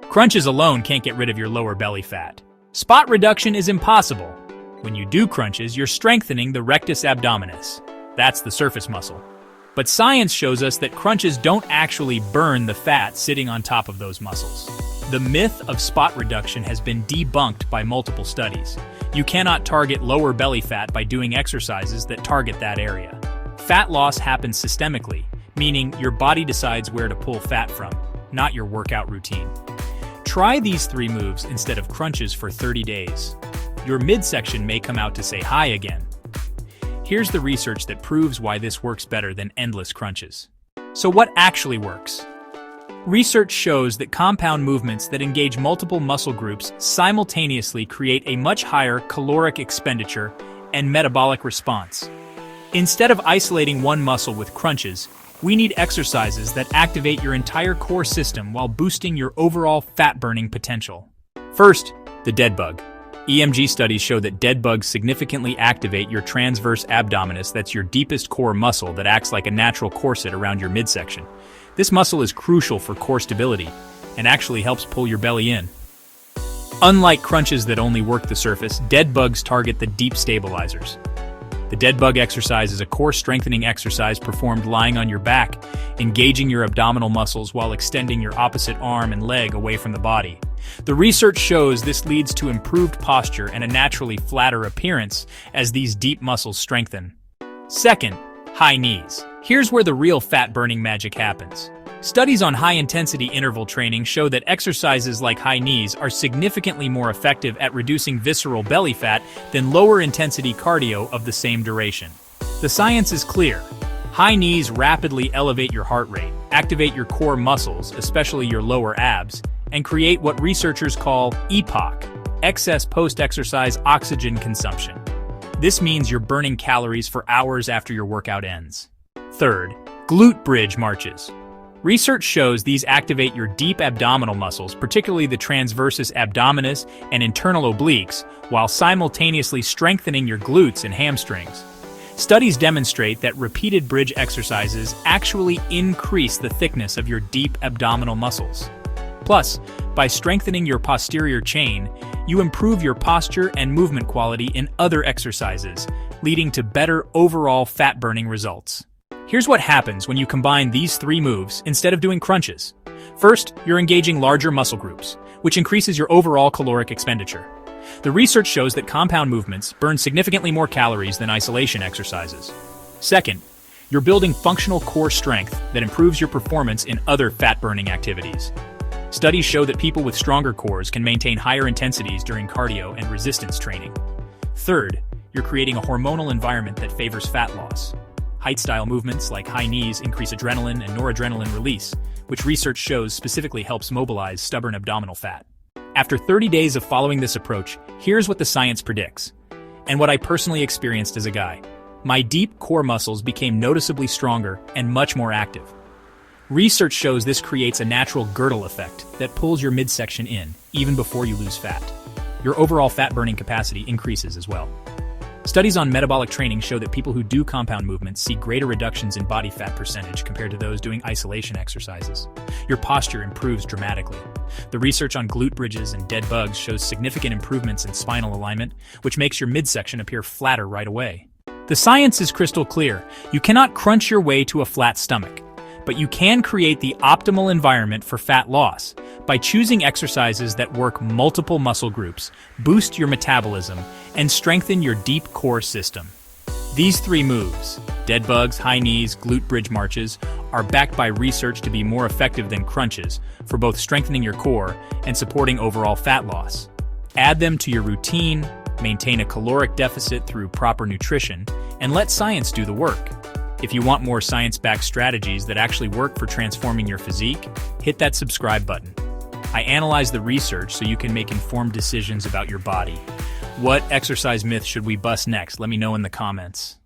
Crunches alone can't get rid of your lower belly fat. Spot reduction is impossible. When you do crunches, you're strengthening the rectus abdominis. That's the surface muscle. But science shows us that crunches don't actually burn the fat sitting on top of those muscles. The myth of spot reduction has been debunked by multiple studies. You cannot target lower belly fat by doing exercises that target that area. Fat loss happens systemically, meaning your body decides where to pull fat from, not your workout routine. Try these 3 moves instead of crunches for 30 days. Your midsection may come out to say hi again. Here's the research that proves why this works better than endless crunches. So what actually works? Research shows that compound movements that engage multiple muscle groups simultaneously create a much higher caloric expenditure and metabolic response. Instead of isolating one muscle with crunches, we need exercises that activate your entire core system while boosting your overall fat-burning potential. First, the dead bug. EMG studies show that dead bugs significantly activate your transverse abdominis, that's your deepest core muscle that acts like a natural corset around your midsection. This muscle is crucial for core stability and actually helps pull your belly in. Unlike crunches that only work the surface, dead bugs target the deep stabilizers. The dead bug exercise is a core strengthening exercise performed lying on your back, engaging your abdominal muscles while extending your opposite arm and leg away from the body. The research shows this leads to improved posture and a naturally flatter appearance as these deep muscles strengthen. Second, high knees. Here's where the real fat-burning magic happens. Studies on high-intensity interval training show that exercises like high knees are significantly more effective at reducing visceral belly fat than lower-intensity cardio of the same duration. The science is clear. High knees rapidly elevate your heart rate, activate your core muscles, especially your lower abs, and create what researchers call EPOC, excess post-exercise oxygen consumption. This means you're burning calories for hours after your workout ends. Third, glute bridge marches. Research shows these activate your deep abdominal muscles, particularly the transversus abdominis and internal obliques, while simultaneously strengthening your glutes and hamstrings. Studies demonstrate that repeated bridge exercises actually increase the thickness of your deep abdominal muscles. Plus, by strengthening your posterior chain, you improve your posture and movement quality in other exercises, leading to better overall fat-burning results. Here's what happens when you combine these 3 moves instead of doing crunches. First, you're engaging larger muscle groups, which increases your overall caloric expenditure. The research shows that compound movements burn significantly more calories than isolation exercises. Second, you're building functional core strength that improves your performance in other fat-burning activities. Studies show that people with stronger cores can maintain higher intensities during cardio and resistance training. Third, you're creating a hormonal environment that favors fat loss. Height-style movements like high knees increase adrenaline and noradrenaline release, which research shows specifically helps mobilize stubborn abdominal fat. After 30 days of following this approach, here's what the science predicts, and what I personally experienced as a guy. My deep core muscles became noticeably stronger and much more active. Research shows this creates a natural girdle effect that pulls your midsection in, even before you lose fat. Your overall fat-burning capacity increases as well. Studies on metabolic training show that people who do compound movements see greater reductions in body fat percentage compared to those doing isolation exercises. Your posture improves dramatically. The research on glute bridges and dead bugs shows significant improvements in spinal alignment, which makes your midsection appear flatter right away. The science is crystal clear. You cannot crunch your way to a flat stomach, but you can create the optimal environment for fat loss by choosing exercises that work multiple muscle groups, boost your metabolism, and strengthen your deep core system. These 3 moves, dead bugs, high knees, glute bridge marches, are backed by research to be more effective than crunches for both strengthening your core and supporting overall fat loss. Add them to your routine, maintain a caloric deficit through proper nutrition, and let science do the work. If you want more science-backed strategies that actually work for transforming your physique, hit that subscribe button. I analyze the research so you can make informed decisions about your body. What exercise myth should we bust next? Let me know in the comments.